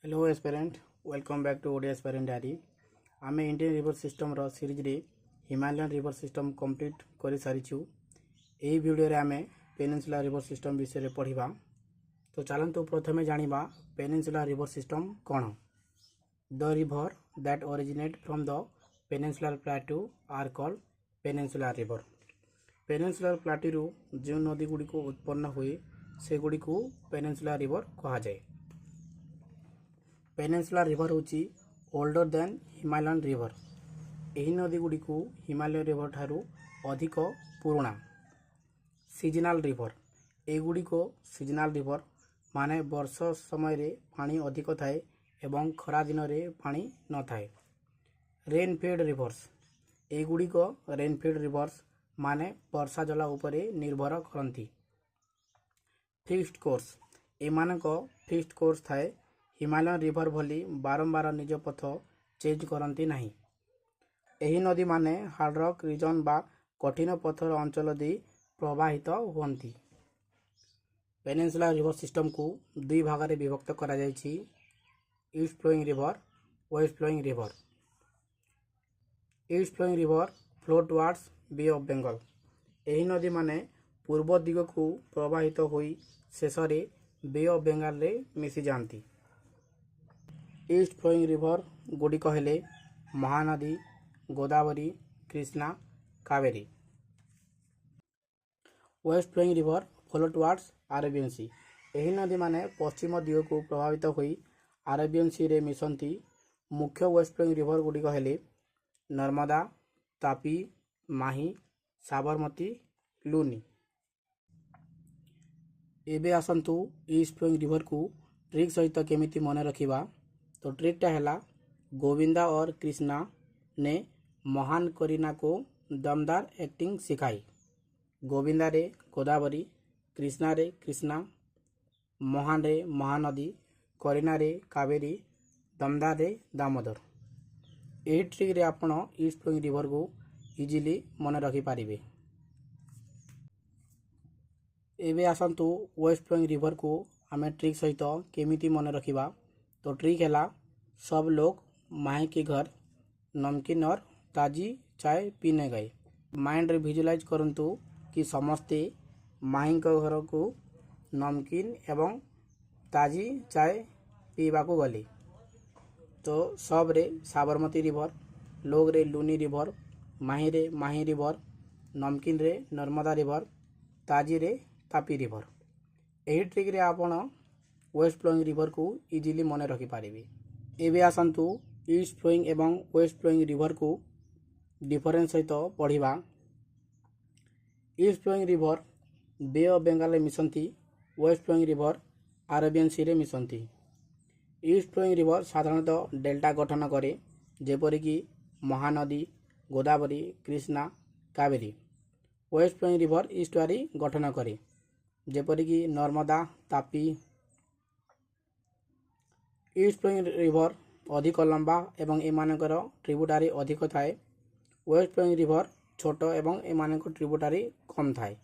Hello aspirant welcome back to Odia aspirant diary. आम Indian river system रो series रे Himalayan river system complete कर सारीचु। यही वीडियो रे आमे पेनिनसुला रिवर सिस्टम विषय रे पढ़िबा। तो चलंतु प्रथमे जानिबा पेनिनसुला रिवर सिस्टम कोन। The river that originate from the peninsular plateau are called peninsula river. Peninsular plateau जो नदी गुडी को उत्पन्न हुए से गुडी को पेनिनसुला रिवर कहा जाए। पेनिनसुला रिवर होची ओल्डर देन हिमालयन रिवर। यही नदी गुडी को हिमालय रिवर ठारू अधिक पुराना। सीजनल रिवर एगुडी को सीजनल रिवर माने वर्ष समय रे पानी अधिक थाए एवं खरा दिन रे पानी न थाए। रेनफेड रिवर्स एगुडी को रेनफेड रिवर्स माने वर्षा जल उपरे निर्भर करती। फिक्स्ड कोर्स एमान को फिक्स्ड कोर्स थाए। हिमालयन रिवर भली बारंबार निज पथ चेंज करती नहीं। यही नदी माने हार्ड रॉक रीजन बा कठिन पथर अंचल दे प्रवाहित होती। पेनिनसुला रिवर सिस्टम को दुई भाग में विभक्त करा जायछि। East flowing river, west flowing river. East flowing river flow towards Bay of Bengal. यही नदी माने पूर्व दिग को प्रवाहित होई शेष रे बे ऑफ बेंगल रे मिसी जाती। ईस्ट फ्लोइंग रिवर गुड़िक हेले Mahanadi, Godavari, Krishna, Kaveri. West flowing river flow towards Arabian Sea. यही नदी माने पश्चिम दिग को प्रभावित होई अरेबियन सी रे मिसंती। मुख्य वेस्ट फ्लोइंग रिवर गुड़िक हेले नर्मदा, तापी, माही, साबरमती, लुनी। एबे आसंतु ईस्ट फ्लोइंग रिवर को ट्रिक सहित केमिति मन रखिबा। तो ट्रिकटा है गोविंदा और कृष्णा ने महान करीना को दमदार एक्टिंग सिखाई। गोविंदा रे गोदावरी, कृष्णा रे कृष्णा, महान रे महानदी, करीना रे कावेरी, दमदार रे दामोदर। यही ट्रिक रे आपण ईस्ट फ्लोइंग रिवर को इजिली मन रखी पारिबे। एबे आसंतु वेस्ट फ्लोइंग रिवर को आमे ट्रिक सहित केमिति मन रखिबा। तो ट्रिक है सब लोग माही के घर नमकीन और ताजी चाय पीने गए। माइंड रे विजुलाइज करंतु कि समस्ते माही के घर को नमकीन एवं ताजी चाय पीवा को गले। तो सब रे साबरमती रिवर, लोग रे लुनी रिवर, माही रे माही रिवर, नमकीन रे नर्मदा रिवर, ताजी रे तापी रिवर। यही ट्रिक रे आपण वेस्ट फ्लोइंग रिवर को इजिली मन रखी पारिबे। एबे आसंतु ईस्ट फ्लोइंग एवं वेस्ट फ्लोइंग रिवर को डिफरेंस सहित पढ़िबा। East flowing river Bay of Bengal रे मिसंती। West flowing river Arabian Sea रे मिसंती। ईस्ट फ्लोइंग रिवर साधारणतः डेल्टा गठन करे जेपरिकी Mahanadi, Godavari, Krishna, Kaveri. West flowing river estuary गठन करे जेपरिकी Narmada, Tapi. East flowing river अधिक लंबा एवं एमानकर ट्रिब्यूटारी अधिक थाए। वेस्ट फ्लोइंग रिवर छोट एवं एमानकर ट्रिब्यूटारी कम थाए।